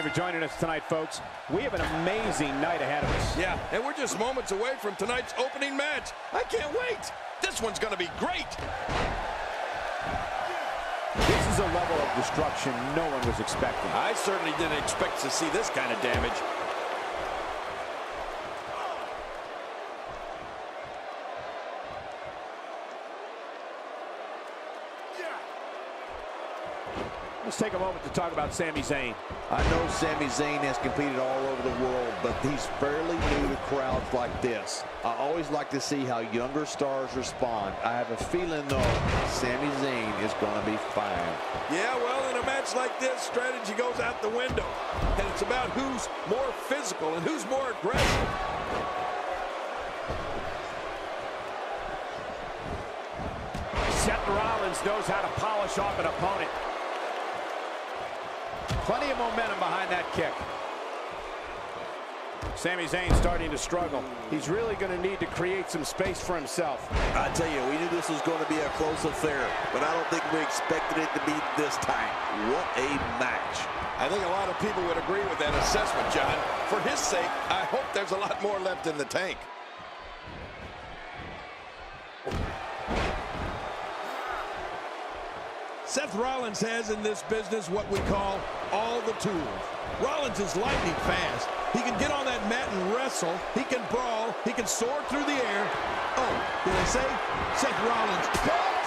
for joining us tonight, folks. We have an amazing night ahead of us. Yeah, and we're just moments away from tonight's opening match. I can't wait. This one's going to be great. This is a level of destruction no one was expecting. I certainly didn't expect to see this kind of damage. Let's take a moment to talk about Sami Zayne. I know Sami Zayne has competed all over the world, but he's fairly new to crowds like this. I always like to see how younger stars respond. I have a feeling, though, Sami Zayne is going to be fine. Yeah, well, in a match like this, strategy goes out the window. And it's about who's more physical and who's more aggressive. Seth Rollins knows how to polish off an opponent. Plenty of momentum behind that kick. Sami Zayn starting to struggle. He's really going to need to create some space for himself. I tell you, we knew this was going to be a close affair, but I don't think we expected it to be this time. What a match. I think a lot of people would agree with that assessment, John. For his sake, I hope there's a lot more left in the tank. Seth Rollins has in this business what we call all the tools. Rollins is lightning fast. He can get on that mat and wrestle. He can brawl. He can soar through the air. Oh, did I say? Seth Rollins.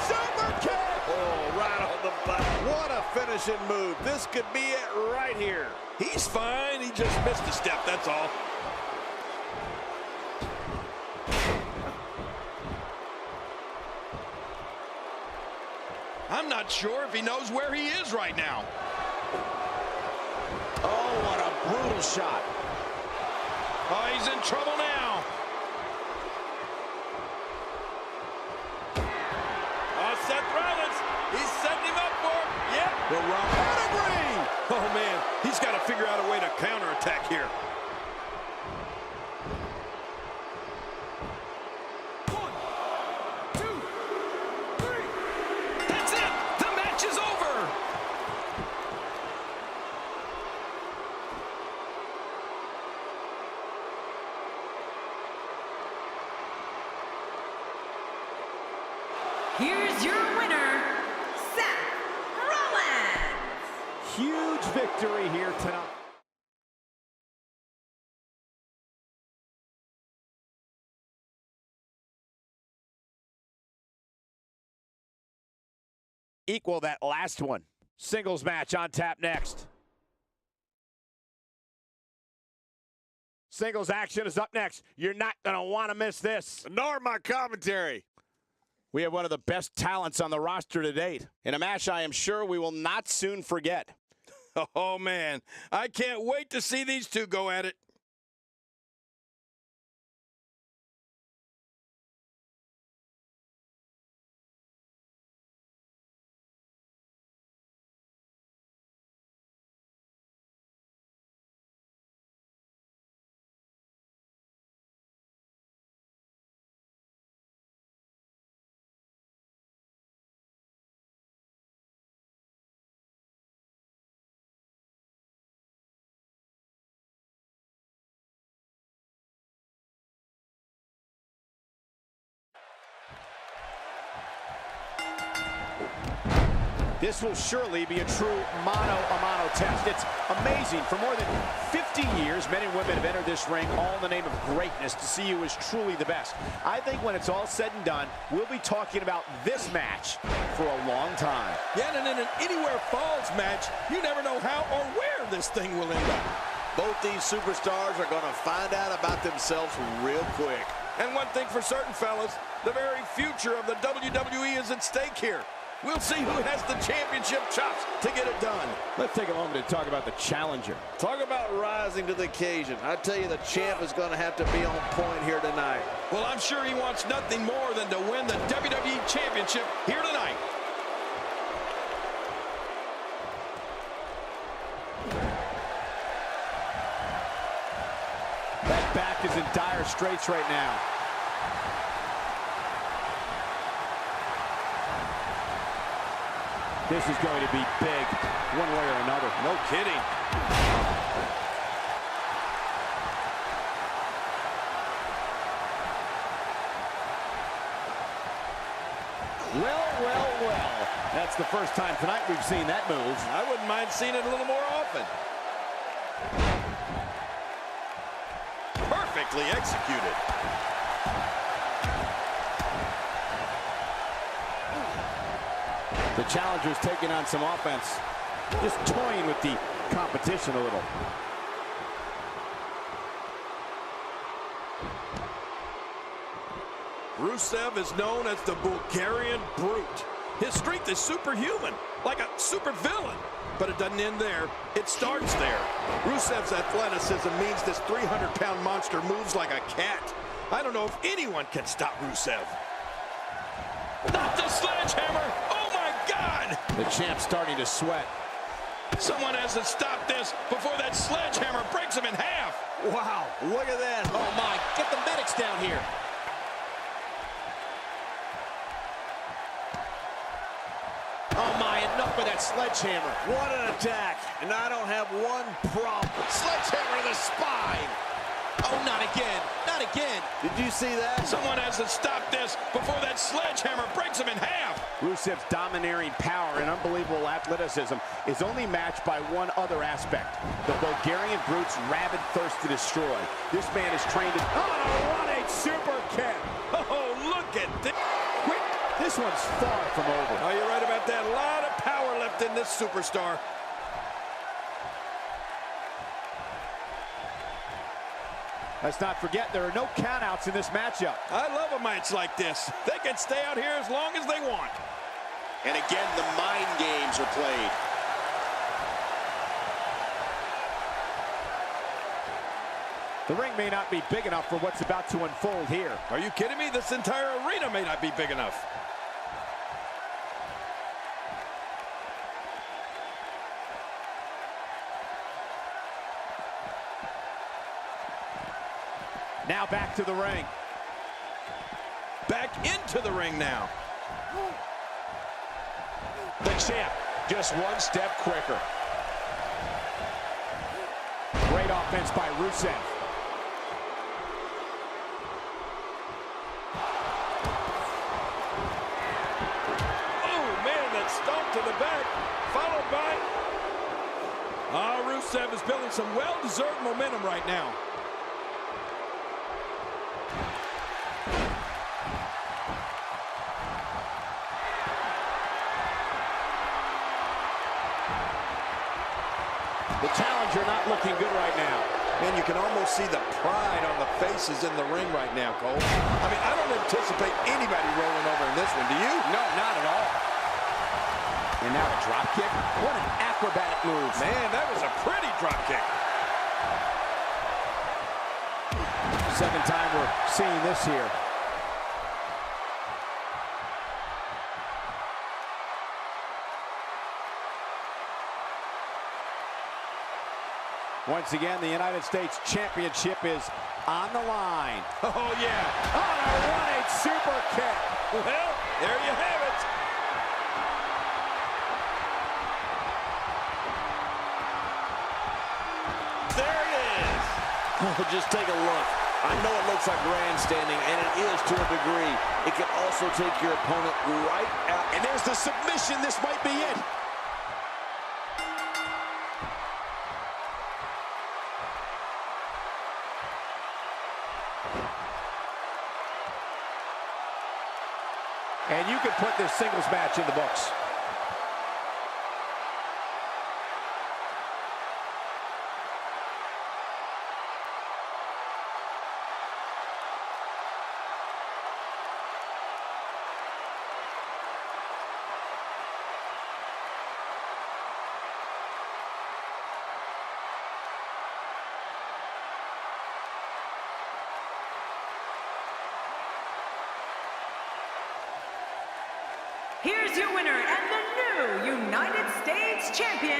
Super kick! Oh, right on the button. What a finishing move. This could be it right here. He's fine. He just missed a step, that's all. I'm not sure if he knows where he is right now. Oh, what a brutal shot. Oh, he's in trouble now. Oh, Seth Rollins. He's setting him up for it. Yep. The wrong pedigree. Oh, man. He's got to figure out a way to counterattack here. Here's your winner, Seth Rollins. Huge victory here tonight. Equal that last one. Singles match on tap next. Singles action is up next. You're not going to want to miss this. Nor my commentary. We have one of the best talents on the roster to date, in a match I am sure we will not soon forget. Oh, man. I can't wait to see these two go at it. This will surely be a true mano-a-mano test. It's amazing. For more than 50 years, men and women have entered this ring all in the name of greatness to see who is truly the best. I think when it's all said and done, we'll be talking about this match for a long time. Yeah, and in an Anywhere Falls match, you never know how or where this thing will end up. Both these superstars are going to find out about themselves real quick. And one thing for certain, fellas, the very future of the WWE is at stake here. We'll see who has the championship chops to get it done. Let's take a moment to talk about the challenger. Talk about rising to the occasion. I tell you, the champ is going to have to be on point here tonight. Well, I'm sure he wants nothing more than to win the WWE Championship here tonight. That back is in dire straits right now. This is going to be big, one way or another. No kidding. That's the first time tonight we've seen that move. I wouldn't mind seeing it a little more often. Perfectly executed. The challenger's taking on some offense. Just toying with the competition a little. Rusev is known as the Bulgarian Brute. His strength is superhuman, like a supervillain. But it doesn't end there. It starts there. Rusev's athleticism means this 300-pound monster moves like a cat. I don't know if anyone can stop Rusev. Not the sledgehammer! Oh, my God! The champ's starting to sweat. Someone has to stop this before that sledgehammer breaks him in half. Wow, look at that. Oh, my. Get the medics down here. Oh, my. Enough with that sledgehammer. What an attack. And I don't have one problem. Sledgehammer to the spine. Oh, not again. Not again. Did you see that? Someone has to stop this before that sledgehammer breaks him in half. Rusev's domineering power and unbelievable athleticism is only matched by one other aspect. The Bulgarian Brute's rabid thirst to destroy. This man is trained in... Oh, what a super kick. Oh, look at this. Quick. This one's far from over. Oh, you're right about that. A lot of power left in this superstar. Let's not forget, there are no countouts in this matchup. I love a match like this. They can stay out here as long as they want. And again, the mind games are played. The ring may not be big enough for what's about to unfold here. Are you kidding me? This entire arena may not be big enough. Now back to the ring. Back into the ring now. The champ, just one step quicker. Great offense by Rusev. Oh, man, that stomp to the back, followed by... Rusev is building some well-deserved momentum right now. The challenger not looking good right now. Man, you can almost see the pride on the faces in the ring right now, Cole. I mean, I don't anticipate anybody rolling over in this one, do you? No, not at all. And now a drop kick. What an acrobatic move. Man, that was a pretty drop kick. Second time we're seeing this here. Once again, the United States Championship is on the line. Oh, yeah. Oh, what a super kick. Well, there you have it. There it is. Oh, just take a look. I know it looks like grandstanding, and it is to a degree. It can also take your opponent right out. And there's the submission. This might be it. And you can put this singles match in the books. Here's your winner and the new United States Champion,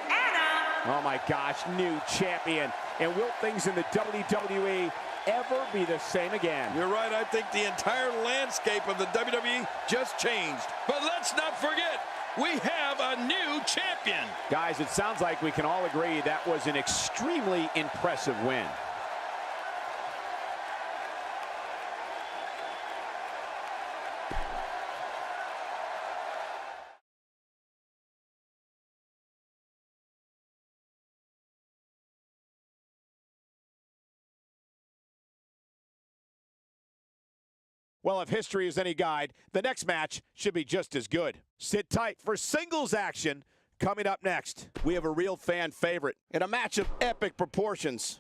Anna. Oh my gosh, new champion. And will things in the WWE ever be the same again? You're right. I think the entire landscape of the WWE just changed. But let's not forget, we have a new champion. Guys, it sounds like we can all agree that was an extremely impressive win. Well, if history is any guide, the next match should be just as good. Sit tight for singles action coming up next. We have a real fan favorite in a match of epic proportions.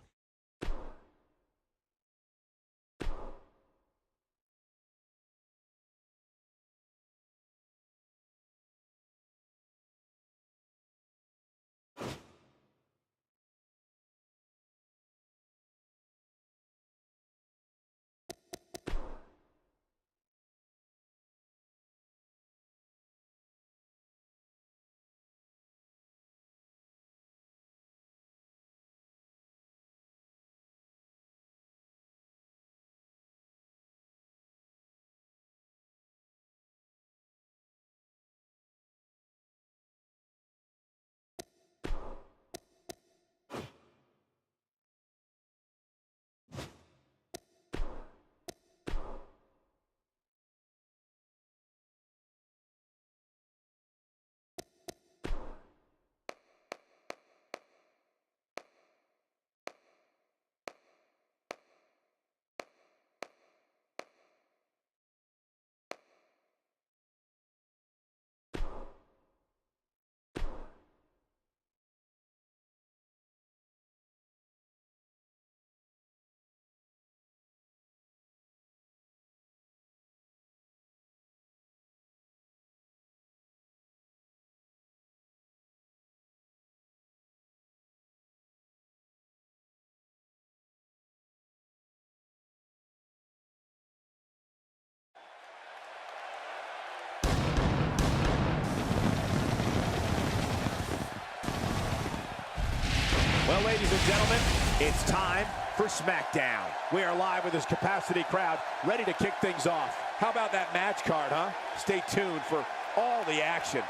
Well, ladies and gentlemen, it's time for SmackDown. We are live with this capacity crowd, ready to kick things off. How about that match card, huh? Stay tuned for all the action.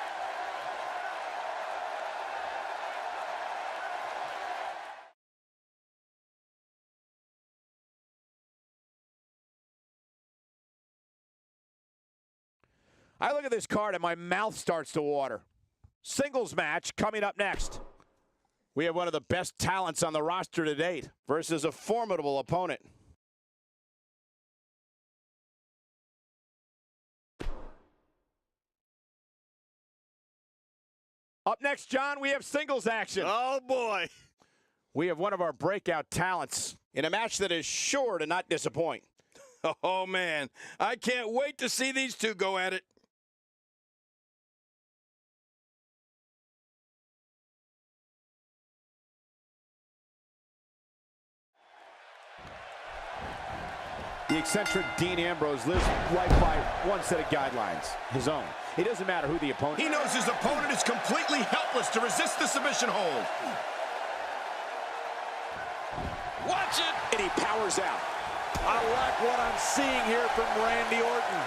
I look at this card and my mouth starts to water. Singles match coming up next. We have one of the best talents on the roster to date versus a formidable opponent. Up next, John, we have singles action. Oh, boy. We have one of our breakout talents in a match that is sure to not disappoint. Oh, man. I can't wait to see these two go at it. The eccentric Dean Ambrose lives life by one set of guidelines, his own. It doesn't matter who the opponent is. He knows his opponent is completely helpless to resist the submission hold. Watch it! And he powers out. I like what I'm seeing here from Randy Orton.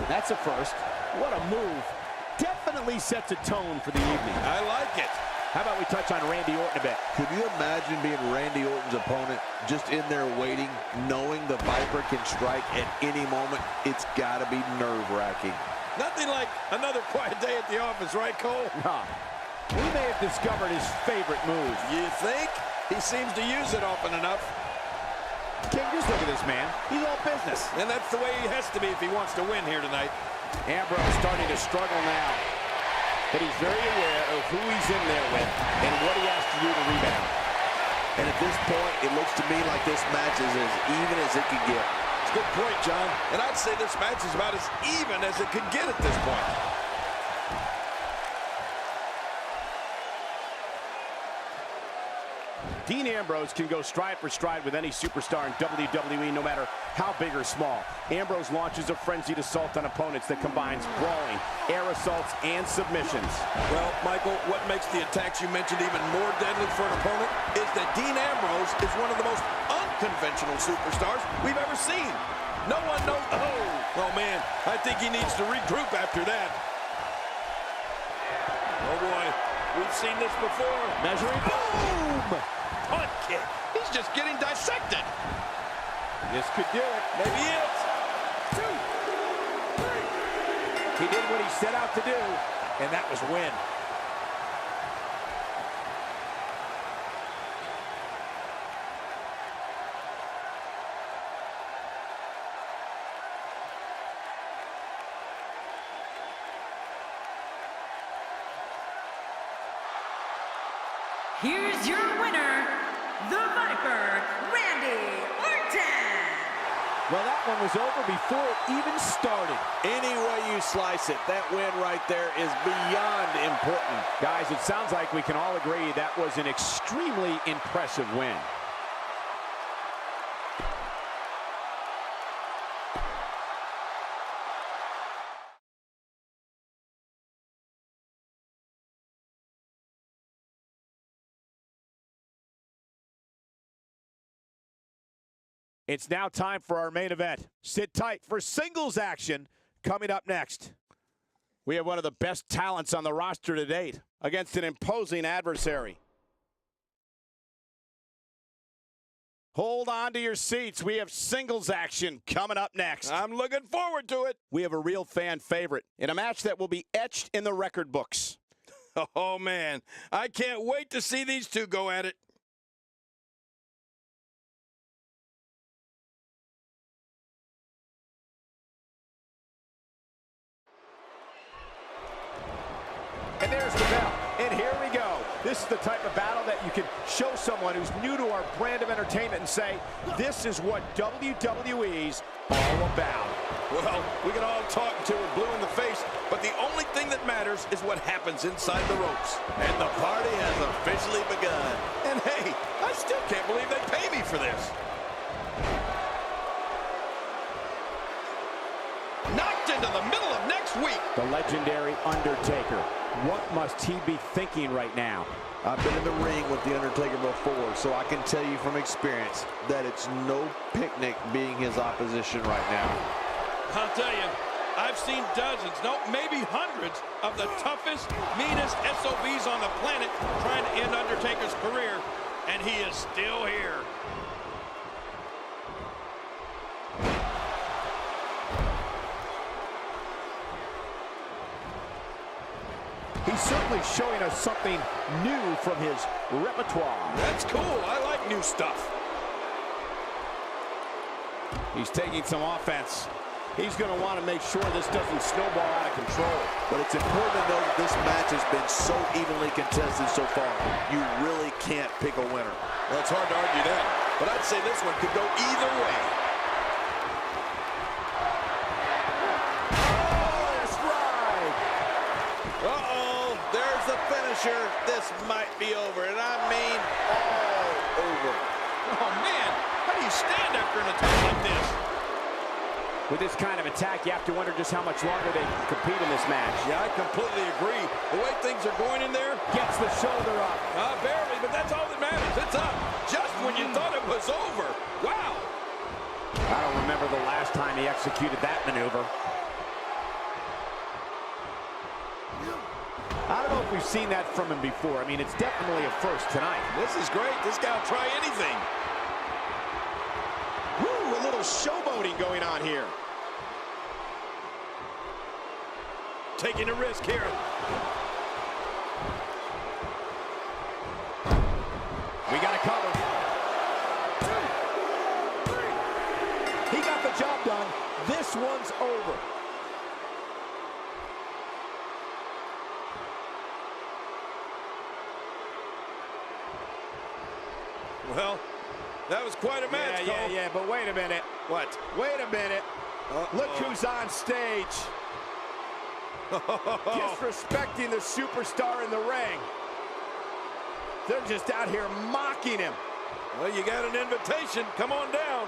That's a first. What a move. Definitely sets a tone for the evening. I like it. How about we touch on Randy Orton a bit? Could you imagine being Randy Orton's opponent, just in there waiting, knowing the Viper can strike at any moment? It's got to be nerve-wracking. Nothing like another quiet day at the office, right, Cole? Nah. We may have discovered his favorite move. You think? He seems to use it often enough. King, just look at this man. He's all business. And that's the way he has to be if he wants to win here tonight. Ambrose starting to struggle now. But he's very aware of who he's in there with and what he has to do to rebound. And at this point, it looks to me like this match is as even as it could get. It's a good point, John. And I'd say this match is about as even as it could get at this point. Dean Ambrose can go stride for stride with any superstar in WWE, no matter how big or small. Ambrose launches a frenzied assault on opponents that combines brawling, air assaults, and submissions. Well, Michael, what makes the attacks you mentioned even more deadly for an opponent is that Dean Ambrose is one of the most unconventional superstars we've ever seen. No one knows. Oh, man, I think he needs to regroup after that. Oh, boy, we've seen this before. Measuring. Boom! Punt kick. He's just getting dissected. This could do it. Maybe it. 2, 3. He did what he set out to do, and that was win. Here's your winner, the Viper, Randy Orton. Well, that one was over before it even started. Any way you slice it, that win right there is beyond important. Guys, it sounds like we can all agree that was an extremely impressive win. It's now time for our main event. Sit tight for singles action coming up next. We have one of the best talents on the roster to date against an imposing adversary. Hold on to your seats. We have singles action coming up next. I'm looking forward to it. We have a real fan favorite in a match that will be etched in the record books. Oh, man. I can't wait to see these two go at it. And there's the bell. And here we go. This is the type of battle that you can show someone who's new to our brand of entertainment and say, this is what WWE's all about. Well, we can all talk until we're blue in the face, but the only thing that matters is what happens inside the ropes. And the party has officially begun. And hey, I still can't believe they pay me for this. Knocked into the middle of next week. The legendary Undertaker. What must he be thinking right now? I've been in the ring with The Undertaker before, so I can tell you from experience that it's no picnic being his opposition right now. I'll tell you, I've seen dozens, no, maybe hundreds of the toughest, meanest SOBs on the planet trying to end Undertaker's career, and he is still here. He's certainly showing us something new from his repertoire. That's cool. I like new stuff. He's taking some offense. He's going to want to make sure this doesn't snowball out of control. But it's important to know that this match has been so evenly contested so far. You really can't pick a winner. Well, it's hard to argue that, but I'd say this one could go either way. There's the finisher. This might be over, and I mean all over. Oh, man, how do you stand after an attack like this? With this kind of attack, you have to wonder just how much longer they can compete in this match. Yeah, I completely agree. The way things are going in there. Gets the shoulder up. Barely, but that's all that matters. It's up. Just when you thought it was over. Wow. I don't remember the last time he executed that maneuver. I don't know if we've seen that from him before. I mean, it's definitely a first tonight. This is great. This guy will try anything. Woo, a little showboating going on here. Taking a risk here. We got a cover. He got the job done. This one's over. Well, that was quite a match, Cole. Yeah, but wait a minute. What? Wait a minute. Look who's on stage. Disrespecting the superstar in the ring. They're just out here mocking him. Well, you got an invitation. Come on down.